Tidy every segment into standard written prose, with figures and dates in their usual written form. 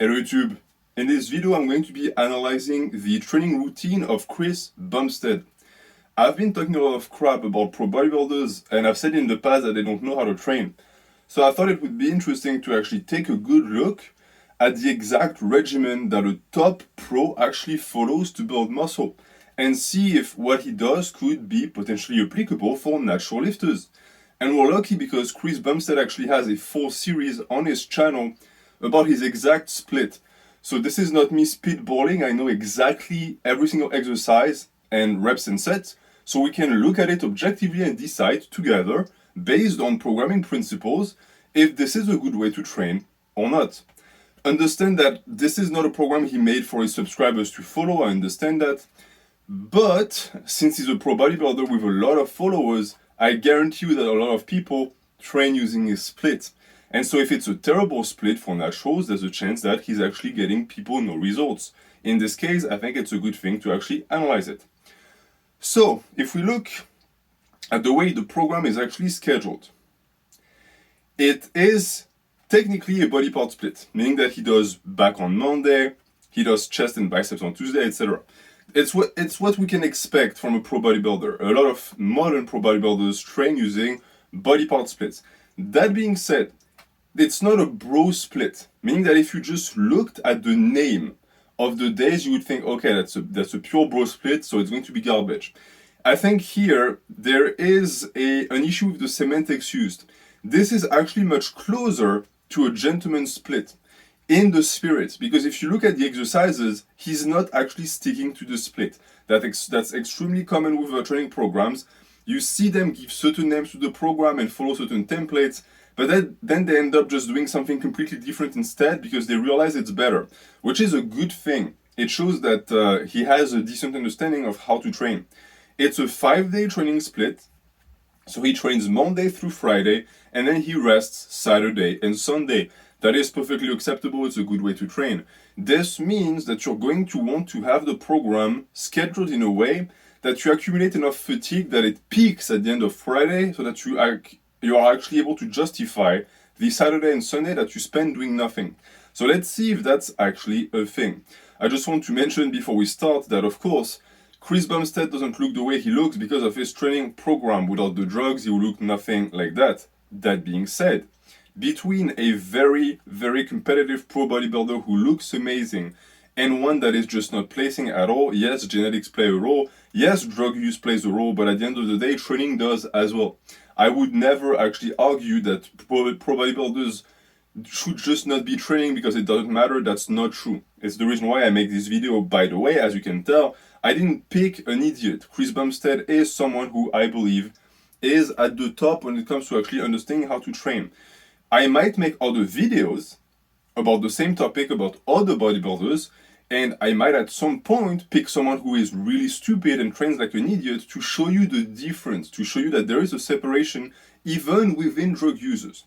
Hello YouTube. In this video I'm going to be analyzing the training routine of Chris Bumstead. I've been talking a lot of crap about pro bodybuilders and I've said in the past that they don't know how to train. So I thought it would be interesting to actually take a good look at the exact regimen that a top pro actually follows to build muscle and see if what he does could be potentially applicable for natural lifters. And we're lucky because Chris Bumstead actually has a full series on his channel about his exact split. So this is not me spitballing. I know exactly every single exercise and reps and sets, so we can look at it objectively and decide together, based on programming principles, if this is a good way to train or not. Understand that this is not a program he made for his subscribers to follow, I understand that. But since he's a pro bodybuilder with a lot of followers, I guarantee you that a lot of people train using his split. And so if it's a terrible split for naturals, there's a chance that he's actually getting people no results. In this case, I think it's a good thing to actually analyze it. So if we look at the way the program is actually scheduled, it is technically a body part split, meaning that he does back on Monday, he does chest and biceps on Tuesday, etc. It's what we can expect from a pro bodybuilder. A lot of modern pro bodybuilders train using body part splits. That being said, it's not a bro split, meaning that if you just looked at the name of the days, you would think, okay, that's a pure bro split, so it's going to be garbage. I think here there is an issue with the semantics used. This is actually much closer to a gentleman's split in the spirit, because if you look at the exercises, he's not actually sticking to the split. That's extremely common with training programs. You see them give certain names to the program and follow certain templates, but then they end up just doing something completely different instead because they realize it's better, which is a good thing. It shows that he has a decent understanding of how to train. It's a 5-day training split, so he trains Monday through Friday, and then he rests Saturday and Sunday. That is perfectly acceptable. It's a good way to train. This means that you're going to want to have the program scheduled in a way that you accumulate enough fatigue that it peaks at the end of Friday, so that you are actually able to justify the Saturday and Sunday that you spend doing nothing. So let's see if that's actually a thing. I just want to mention before we start that, of course, Chris Bumstead doesn't look the way he looks because of his training program. Without the drugs, he will look nothing like that. That being said, between a very, very competitive pro bodybuilder who looks amazing and one that is just not placing at all, yes, genetics play a role, yes, drug use plays a role, but at the end of the day, training does as well. I would never actually argue that pro bodybuilders should just not be training because it doesn't matter. That's not true. It's the reason why I make this video. By the way, as you can tell, I didn't pick an idiot. Chris Bumstead is someone who I believe is at the top when it comes to actually understanding how to train. I might make other videos about the same topic, about other bodybuilders, and I might at some point pick someone who is really stupid and trains like an idiot to show you the difference, to show you that there is a separation even within drug users.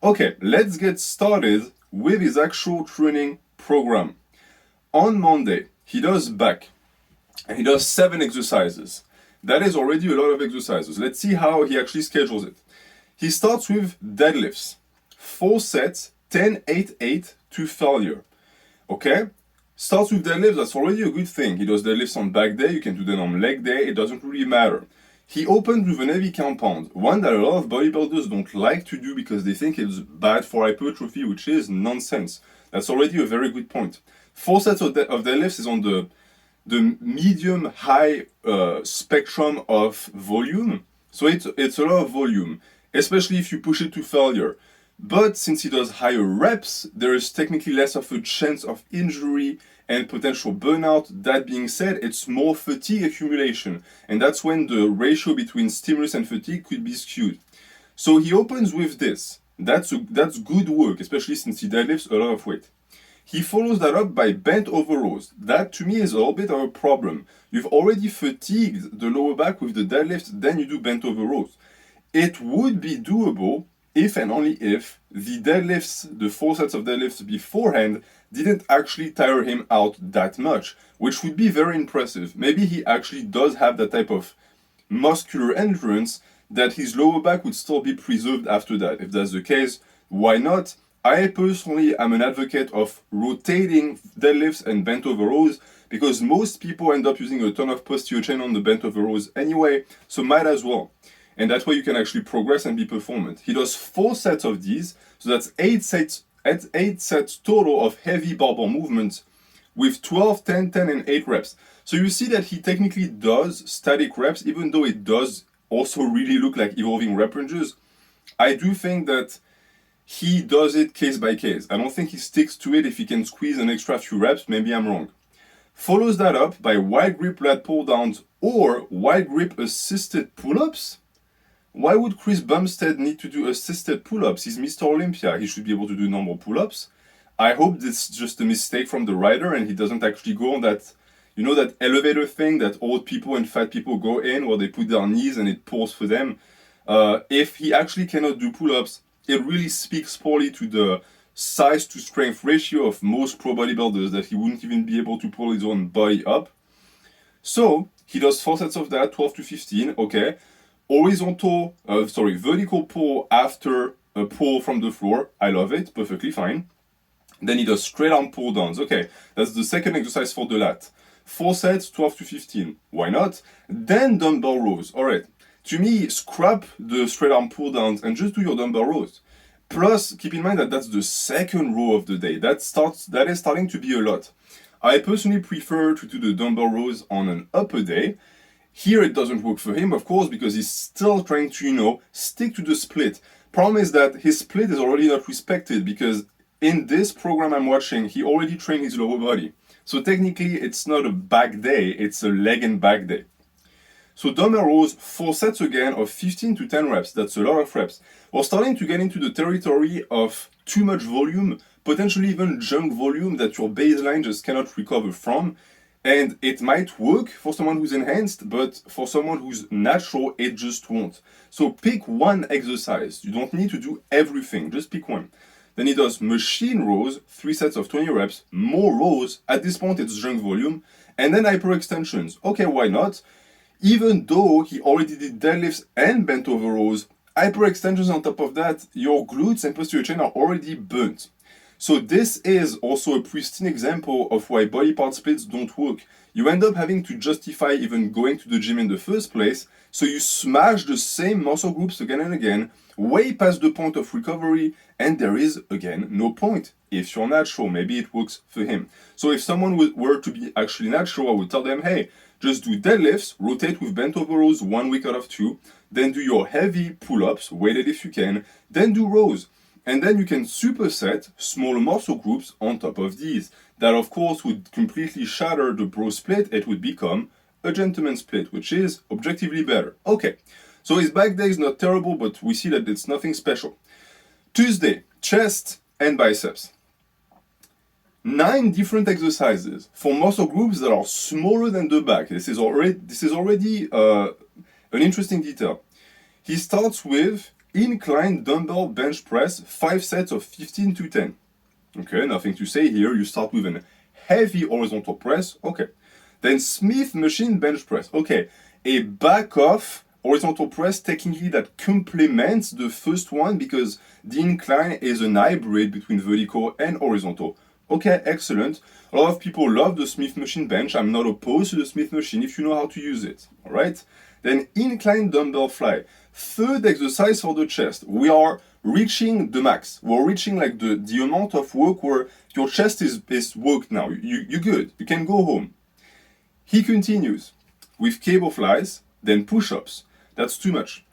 Okay, let's get started with his actual training program. On Monday, he does back, and he does 7 exercises. That is already a lot of exercises. Let's see how he actually schedules it. He starts with deadlifts. 4 sets, 10, 8, 8 to failure. Okay? Starts with deadlifts, that's already a good thing. He does deadlifts on back day, you can do them on leg day, it doesn't really matter. He opened with an heavy compound, one that a lot of bodybuilders don't like to do because they think it's bad for hypertrophy, which is nonsense. That's already a very good point. 4 sets of deadlifts is on the medium-high spectrum of volume, so it's a lot of volume, especially if you push it to failure. But since he does higher reps, there is technically less of a chance of injury and potential burnout. That being said, it's more fatigue accumulation, and that's when the ratio between stimulus and fatigue could be skewed. So he opens with this. That's good work, especially since he deadlifts a lot of weight. He follows that up by bent over rows. That to me is a little bit of a problem. You've already fatigued the lower back with the deadlift, then you do bent over rows. It would be doable if and only if the deadlifts, the 4 sets of deadlifts beforehand, didn't actually tire him out that much, which would be very impressive. Maybe he actually does have that type of muscular endurance that his lower back would still be preserved after that. If that's the case, why not? I personally am an advocate of rotating deadlifts and bent over rows because most people end up using a ton of posterior chain on the bent over rows anyway, so might as well. And that way you can actually progress and be performant. He does 4 sets of these, so that's 8 sets total of heavy barbell movements with 12, 10, 10, and 8 reps. So you see that he technically does static reps, even though it does also really look like evolving rep ranges. I do think that he does it case by case. I don't think he sticks to it if he can squeeze an extra few reps. Maybe I'm wrong. Follows that up by wide grip lat pull downs or wide grip assisted pull-ups. Why would Chris Bumstead need to do assisted pull-ups? He's Mr. Olympia. He should be able to do normal pull-ups. I hope this is just a mistake from the rider and he doesn't actually go on that, you know, that elevator thing that old people and fat people go in where they put their knees and it pulls for them. If he actually cannot do pull-ups, it really speaks poorly to the size to strength ratio of most pro bodybuilders that he wouldn't even be able to pull his own body up. So he does 4 sets of that, 12 to 15, okay. Vertical pull after a pull from the floor. I love it, perfectly fine. Then he does straight arm pull downs. Okay, that's the second exercise for the lat. 4 sets, 12 to 15. Why not? Then dumbbell rows. All right. To me, scrap the straight arm pull downs and just do your dumbbell rows. Plus, keep in mind that that's the second row of the day. That is starting to be a lot. I personally prefer to do the dumbbell rows on an upper day. Here it doesn't work for him, of course, because he's still trying to, you know, stick to the split. Problem is that his split is already not respected because in this program I'm watching, he already trained his lower body. So technically, it's not a back day, it's a leg and back day. So dumbbell rows, 4 sets again of 15 to 10 reps. That's a lot of reps. We're starting to get into the territory of too much volume, potentially even junk volume that your baseline just cannot recover from. And it might work for someone who's enhanced, but for someone who's natural, it just won't. So pick one exercise. You don't need to do everything, just pick one. Then he does machine rows, 3 sets of 20 reps, more rows. At this point, it's junk volume. And then hyperextensions. Okay, why not? Even though he already did deadlifts and bent over rows, hyperextensions on top of that, your glutes and posterior chain are already burnt. So this is also a pristine example of why body part splits don't work. You end up having to justify even going to the gym in the first place, so you smash the same muscle groups again and again, way past the point of recovery, and there is, again, no point. If you're natural, maybe it works for him. So if someone were to be actually natural, I would tell them, hey, just do deadlifts, rotate with bent over rows 1 week out of 2, then do your heavy pull-ups, weighted if you can, then do rows. And then you can superset smaller muscle groups on top of these. That, of course, would completely shatter the bro split. It would become a gentleman split, which is objectively better. Okay, so his back day is not terrible, but we see that it's nothing special. Tuesday, chest and biceps. 9 different exercises for muscle groups that are smaller than the back. This is already an interesting detail. He starts with incline dumbbell bench press, 5 sets of 15 to 10. Okay, nothing to say here. You start with a heavy horizontal press. Okay. Then Smith machine bench press. Okay, a back off horizontal press technically that complements the first one because the incline is an hybrid between vertical and horizontal. Okay, excellent. A lot of people love the Smith machine bench. I'm not opposed to the Smith machine if you know how to use it. All right. Then incline dumbbell fly. Third exercise for the chest. We are reaching the max. We're reaching like the amount of work where your chest is worked now. You're good. You can go home. He continues with cable flies, then push-ups. That's too much.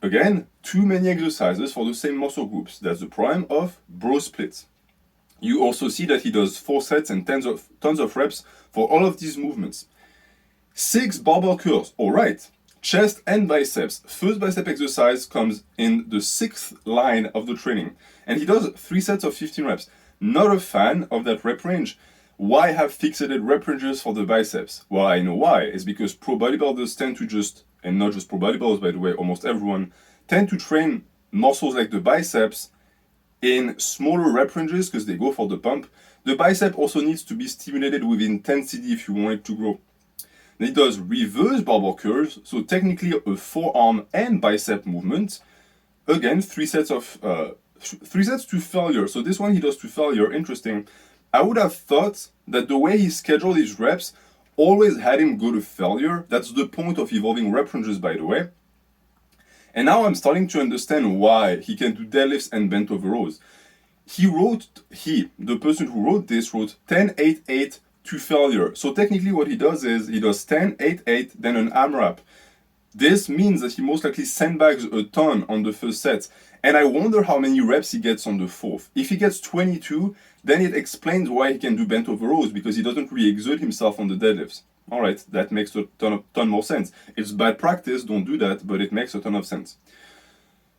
Again, too many exercises for the same muscle groups. That's the prime of bro splits. You also see that he does 4 sets and tons of reps for all of these movements. 6 barbell curls. All right. Chest and biceps. First bicep exercise comes in the 6th line of the training. And he does 3 sets of 15 reps. Not a fan of that rep range. Why have fixated rep ranges for the biceps? Well, I know why. It's because pro bodybuilders tend to and not just pro bodybuilders, by the way, almost everyone, tend to train muscles like the biceps in smaller rep ranges because they go for the pump. The bicep also needs to be stimulated with intensity if you want it to grow. Then he does reverse barbell curls, so technically a forearm and bicep movement. Again, 3 sets of 3 sets to failure. So this one he does to failure. Interesting. I would have thought that the way he scheduled his reps always had him go to failure. That's the point of evolving rep ranges, by the way. And now I'm starting to understand why he can do deadlifts and bent over rows. The person who wrote this wrote 10, 8, 8 to failure. So technically what he does is he does 10, 8, 8, then an AMRAP. This means that he most likely sandbags a ton on the first set. And I wonder how many reps he gets on the fourth. If he gets 22, then it explains why he can do bent over rows, because he doesn't really exert himself on the deadlifts. Alright, that makes a ton more sense. It's bad practice, don't do that, but it makes a ton of sense.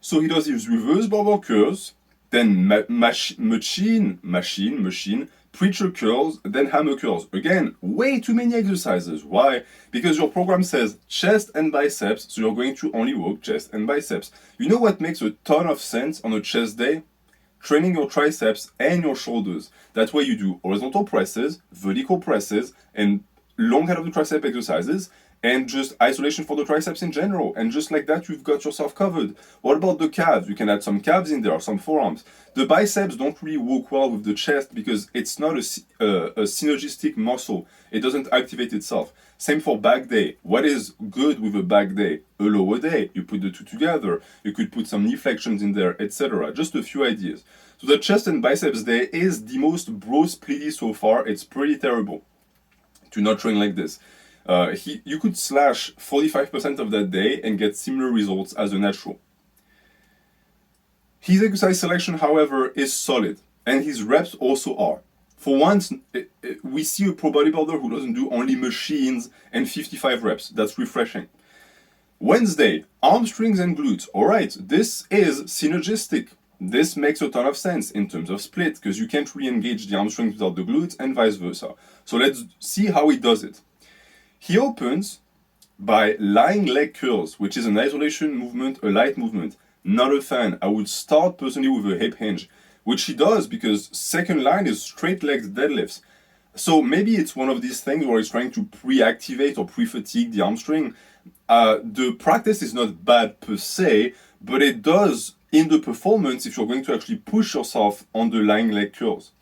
So he does his reverse barbell curls, then machine, preacher curls, then hammer curls. Again, way too many exercises. Why? Because your program says chest and biceps, so you're going to only work chest and biceps. You know what makes a ton of sense on a chest day? Training your triceps and your shoulders. That way you do horizontal presses, vertical presses, and long head of the tricep exercises, and just isolation for the triceps in general. And just like that, you've got yourself covered. What about the calves? You can add some calves in there, some forearms. The biceps don't really work well with the chest because it's not a synergistic muscle. It doesn't activate itself. Same for back day. What is good with a back day? A lower day. You put the two together. You could put some knee flexions in there, etc. Just a few ideas. So the chest and biceps day is the most bro-splitty so far. It's pretty terrible to not train like this. You could slash 45% of that day and get similar results as a natural. His exercise selection, however, is solid, and his reps also are. For once, we see a pro bodybuilder who doesn't do only machines and 55 reps. That's refreshing. Wednesday, hamstrings and glutes. Alright, this is synergistic. This makes a ton of sense in terms of split, because you can't really engage the hamstrings without the glutes and vice versa. So let's see how he does it. He opens by lying leg curls, which is an isolation movement, a light movement. Not a fan. I would start personally with a hip hinge, which he does because second line is straight legged deadlifts. So maybe it's one of these things where he's trying to pre-activate or pre-fatigue the hamstring. The practice is not bad per se, but it does in the performance if you're going to actually push yourself on the lying leg curls.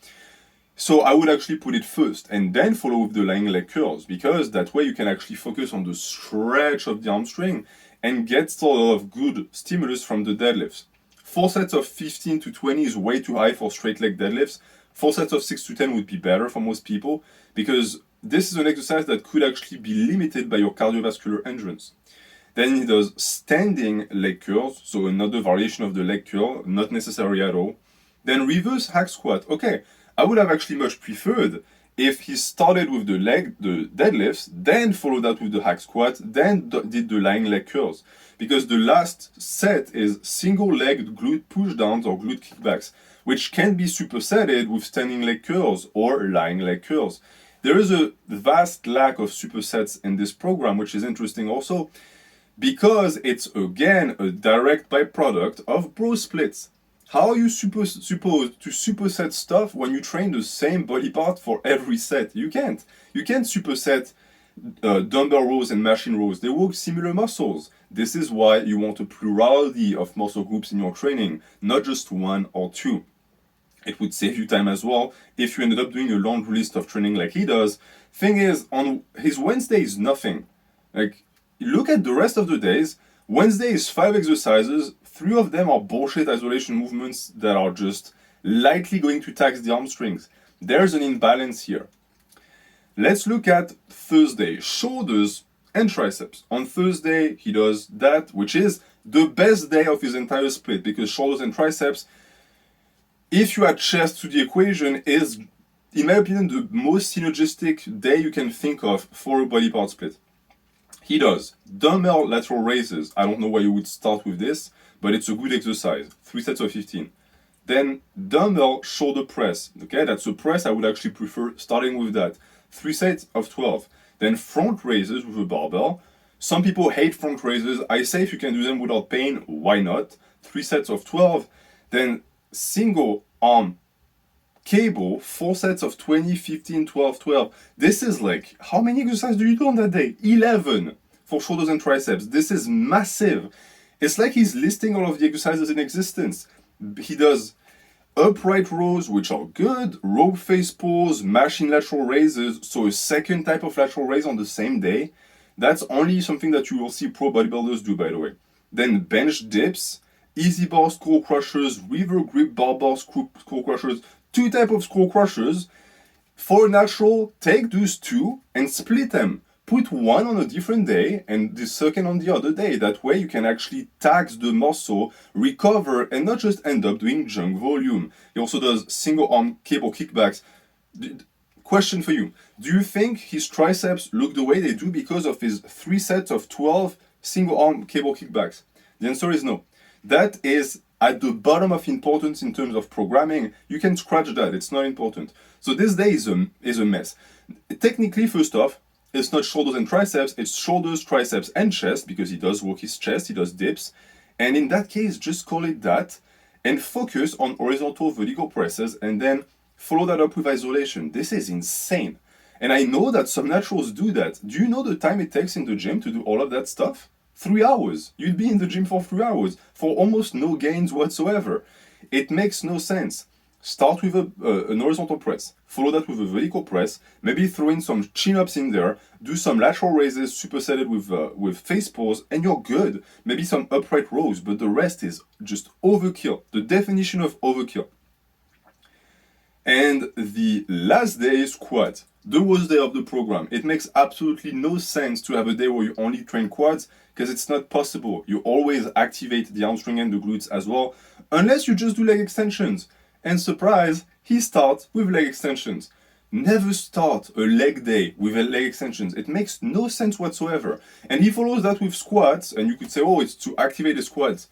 So I would actually put it first and then follow with the lying leg curls, because that way you can actually focus on the stretch of the hamstring and get sort of good stimulus from the deadlifts. 4 sets of 15 to 20 is way too high for straight leg deadlifts. 4 sets of 6 to 10 would be better for most people, because this is an exercise that could actually be limited by your cardiovascular endurance. Then he does standing leg curls, so another variation of the leg curl, not necessary at all. Then reverse hack squat. Okay, I would have actually much preferred if he started with the deadlifts, then followed that with the hack squat, then did the lying leg curls. Because the last set is single-legged glute pushdowns or glute kickbacks, which can be supersetted with standing leg curls or lying leg curls. There is a vast lack of supersets in this program, which is interesting also, because it's again a direct byproduct of bro splits. How are you supposed to superset stuff when you train the same body part for every set? You can't. You can't superset dumbbell rows and machine rows. They work similar muscles. This is why you want a plurality of muscle groups in your training, not just one or two. It would save you time as well if you ended up doing a laundry list of training like he does. Thing is, on his Wednesday is nothing. Like, look at the rest of the days. Wednesday is 5 exercises. 3 of them are bullshit isolation movements that are just lightly going to tax the hamstrings. There's an imbalance here. Let's look at Thursday, shoulders and triceps. On Thursday, he does that, which is the best day of his entire split, because shoulders and triceps, if you add chest to the equation, is, in my opinion, the most synergistic day you can think of for a body part split. He does dumbbell lateral raises. I don't know why you would start with this, but it's a good exercise. 3 sets of 15. Then dumbbell shoulder press. Okay, that's a press. I would actually prefer starting with that. 3 sets of 12. Then front raises with a barbell. Some people hate front raises. I say if you can do them without pain, why not? 3 sets of 12. Then single arm cable, 4 sets of 20, 15, 12, 12. This is like, how many exercises do you do on that day? 11 for shoulders and triceps. This is massive. It's like he's listing all of the exercises in existence. He does upright rows, which are good, rope face pulls, machine lateral raises, so a second type of lateral raise on the same day. That's only something that you will see pro bodybuilders do, by the way. Then bench dips, easy bar skull crushers, river grip barbell skull crushers, two types of skull crushers. For natural, take those two and split them. Put one on a different day and the second on the other day. That way you can actually tax the muscle, recover, and not just end up doing junk volume. He also does single arm cable kickbacks. Question for you. Do you think his triceps look the way they do because of his 3 sets of 12 single arm cable kickbacks? The answer is no. That is at the bottom of importance in terms of programming. You can scratch that, it's not important. So this day is a mess. Technically, first off, it's not shoulders and triceps, it's shoulders, triceps, and chest, because he does work his chest, he does dips. And in that case, just call it that and focus on horizontal vertical presses and then follow that up with isolation. This is insane. And I know that some naturals do that. Do you know the time it takes in the gym to do all of that stuff? 3 hours. You'd be in the gym for 3 hours for almost no gains whatsoever. It makes no sense. Start with an horizontal press, follow that with a vertical press, maybe throw in some chin-ups in there, do some lateral raises supersetted with face pulls, and you're good. Maybe some upright rows, but the rest is just overkill. The definition of overkill. And the last day is quad, the worst day of the program. It makes absolutely no sense to have a day where you only train quads, because it's not possible. You always activate the hamstring and the glutes as well, unless you just do leg extensions. And surprise, he starts with leg extensions. Never start a leg day with a leg extensions. It makes no sense whatsoever. And he follows that with squats, and you could say, oh, it's to activate the squats.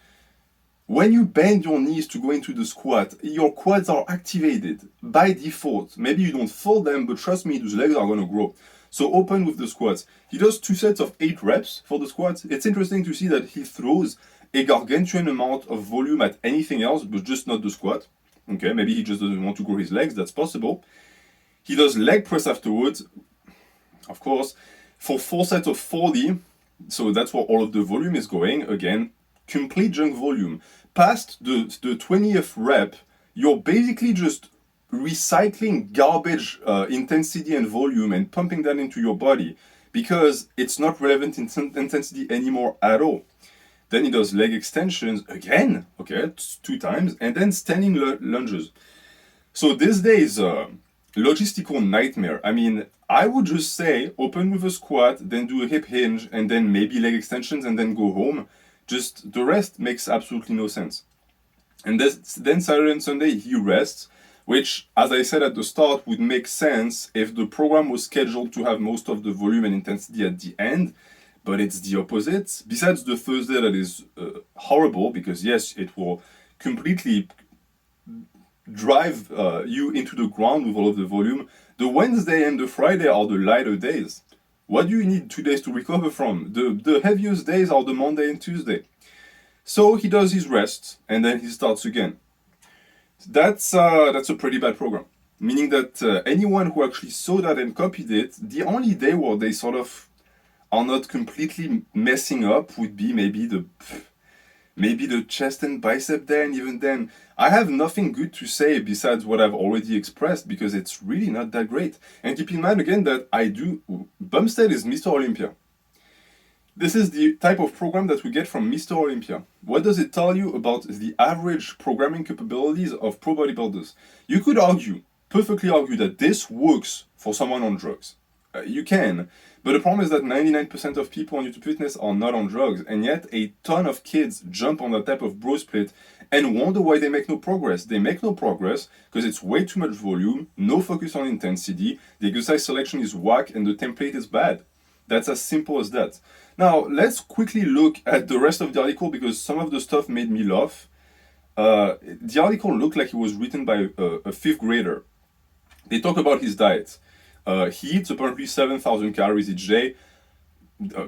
When you bend your knees to go into the squat, your quads are activated by default. Maybe you don't fold them, but trust me, those legs are going to grow. So open with the squats. He does 2 sets of 8 reps for the squats. It's interesting to see that he throws a gargantuan amount of volume at anything else, but just not the squat. Okay, maybe he just doesn't want to grow his legs, that's possible. He does leg press afterwards, of course, for 4 sets of 40. So that's where all of the volume is going. Again, complete junk volume. Past the 20th rep, you're basically just recycling garbage intensity and volume and pumping that into your body because it's not relevant intensity anymore at all. Then he does leg extensions again, okay, 2 times, and then standing lunges. So this day is a logistical nightmare. I mean, I would just say open with a squat, then do a hip hinge, and then maybe leg extensions, and then go home. Just the rest makes absolutely no sense. And then Saturday and Sunday he rests, which, as I said at the start, would make sense if the program was scheduled to have most of the volume and intensity at the end. But it's the opposite. Besides the Thursday that is horrible, because yes, it will completely drive you into the ground with all of the volume. The Wednesday and the Friday are the lighter days. What do you need 2 days to recover from? The heaviest days are the Monday and Tuesday. So he does his rest and then he starts again. That's a pretty bad program. Meaning that anyone who actually saw that and copied it, the only day where they sort of are not completely messing up would be maybe the chest and bicep day, and even then, I have nothing good to say besides what I've already expressed because it's really not that great. And keep in mind again that Bumstead is Mr. Olympia. This is the type of program that we get from Mr. Olympia. What does it tell you about the average programming capabilities of pro bodybuilders? You could perfectly argue that this works for someone on drugs. You can, but the problem is that 99% of people on YouTube Fitness are not on drugs, and yet a ton of kids jump on that type of bro split and wonder why they make no progress. They make no progress because it's way too much volume, no focus on intensity, the exercise selection is whack, and the template is bad. That's as simple as that. Now, let's quickly look at the rest of the article because some of the stuff made me laugh. The article looked like it was written by a 5th grader. They talk about his diet. He eats apparently 7,000 calories each day.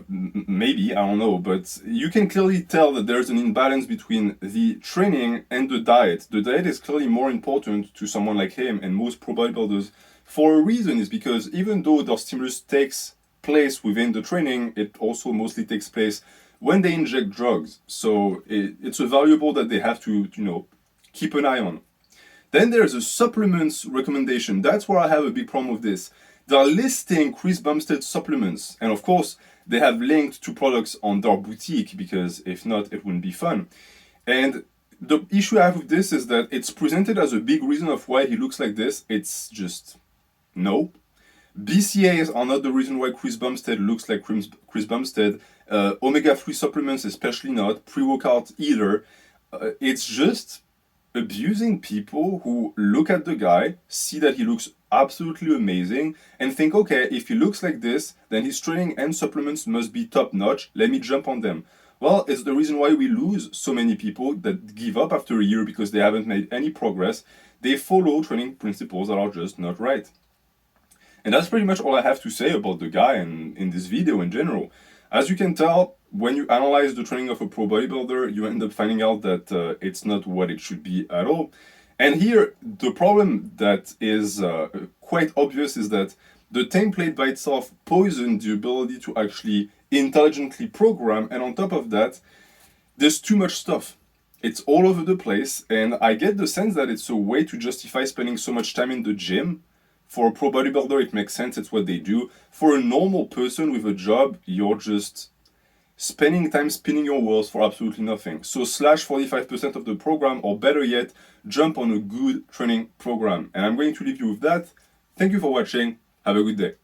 Maybe, I don't know, but you can clearly tell that there's an imbalance between the training and the diet. The diet is clearly more important to someone like him and most pro bodybuilders for a reason, is because even though the stimulus takes place within the training, it also mostly takes place when they inject drugs. So it's a valuable that they have to keep an eye on. Then there's a supplements recommendation. That's where I have a big problem with this. They're listing Chris Bumstead supplements, and of course, they have linked to products on their boutique, because if not, it wouldn't be fun. And the issue I have with this is that it's presented as a big reason of why he looks like this. It's just no. BCAAs are not the reason why Chris Bumstead looks like Chris Bumstead. Omega-3 supplements, especially not. Pre-workout either. It's just abusing people who look at the guy, see that he looks absolutely amazing, and think, okay, if he looks like this, then his training and supplements must be top notch. Let me jump on them. Well, it's the reason why we lose so many people that give up after a year because they haven't made any progress. They follow training principles that are just not right. And that's pretty much all I have to say about the guy and in this video in general. As you can tell, when you analyze the training of a pro bodybuilder, you end up finding out that it's not what it should be at all. And here, the problem that is quite obvious is that the template by itself poisoned the ability to actually intelligently program, and on top of that, there's too much stuff. It's all over the place, and I get the sense that it's a way to justify spending so much time in the gym. For a pro bodybuilder, it makes sense, it's what they do. For a normal person with a job, you're just spending time spinning your wheels for absolutely nothing. So slash 45% of the program, or better yet, jump on a good training program. And I'm going to leave you with that. Thank you for watching. Have a good day.